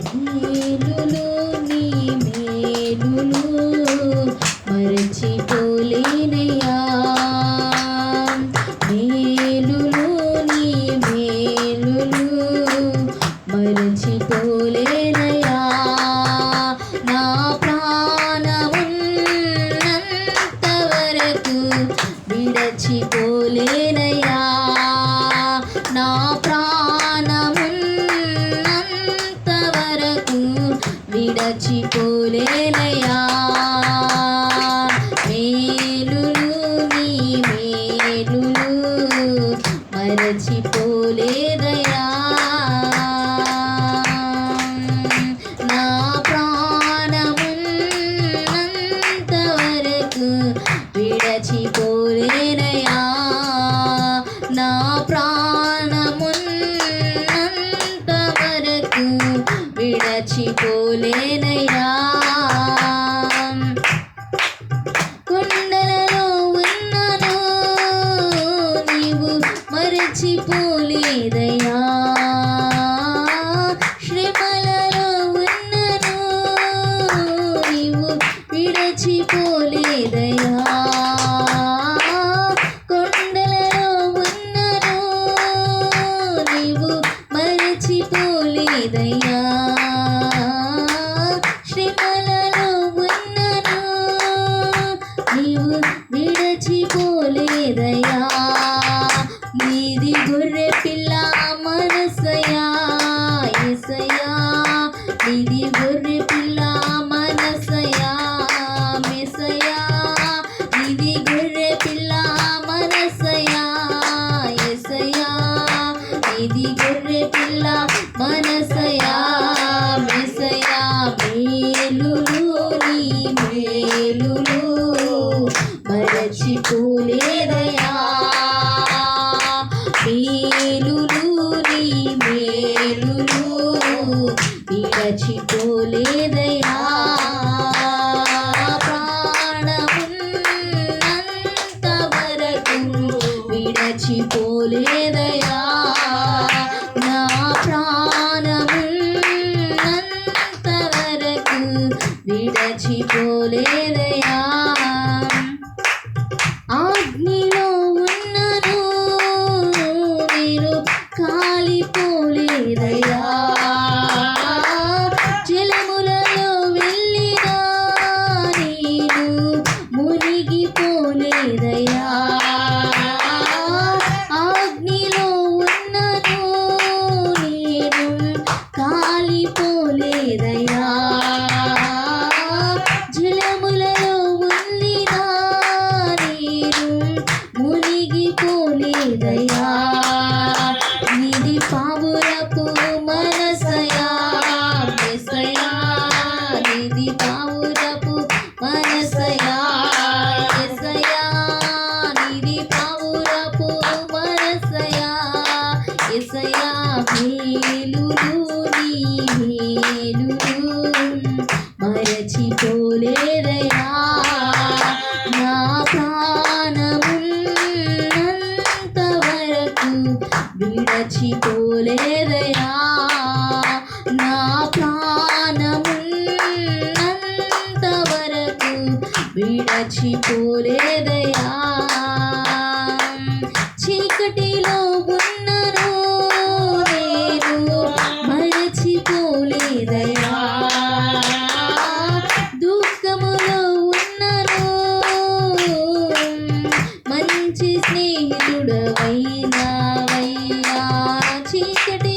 మేలులు నీ మేలులు మరచిపోలేనయ్యా. మేలులు నీ మేలులు మరచిపోలేనయ్యా. నా ప్రాణమున్నంత వరకు విడచిపోలేనయ్యా. నా ప్రాణమున్నంత వరకు విడచిపోలేనయ్యా. మేలులు నీ మేలులు మరచిపోలేదయ్యా. నా ప్రాణమున్నంత వరకు విడచిపోలేనయ్యా. నా ప్రాణమున్నంత వరకు విడచిపోలేనయ్యా. కొండలలో ఉన్నను నీవు మరచిపోలేదయ్యా. శ్రమలలో ఉన్నను నీవు విడచిపోలేదయ్యా. కొండలలో ఉన్నను నీవు మరచిపోలేదయ్యా. శ్రమలలో ఉన్నను నీవు విడచిపోలేదయ్యా. నీది గొర్రె పిల్ల మనసయ్యా యేసయ్యా. నీది గొర్రె పిల్ల మనసయ్యా మెస్సయ్యా. నీది గొర్రె పిల్ల మనసయ్యా యేసయ్యా. నీది గొర్రె పిల్ల మనసయ్యా మెస్సయ్యా. మేలులు నీ మేలులు మరచిపోలేదయ్యా. మేలులు నీ మేలులు విడచిపోలేదయ్యా. ప్రాణమున్నంత వరకు విడచిపోలేదయ్యా. నా ప్రాణమున్నంత వరకు విడచిపోలేదయ్యా. అగ్నిలో ఉన్నను నేను కాలిపోలేదయ్యా. జలములలో వెళ్ళినా నేను మునిగిపోలేదయ్యా. అగ్నిలో ఉన్నను నేను కాలిపోలేదయ్యా. జలములలో ఉన్నినా నేను మునిగిపోలేదయ్యా. నీది పావురపు మనసయ్యా మెస్సయ్యా. నీది పావురపు మనసయ్యా యేసయ్యా. నీది పావురపు మనసయ్యా యేసయ్యా. మేలులు నీ మేలులు మరచిపోలేదయ్యా. నా ప్రాణమున్నంత వరకు విడచిపోలేదయ్యా. నా ప్రాణమున్నంత వరకు విడచిపోలేదయ్యా. చీకటిలో ఉన్నను నేను మరచిపోలేదయ్యా. దుఃఖములో ఉన్నను మంచి స్నేహితుడవైనావయ్యా. చీకటి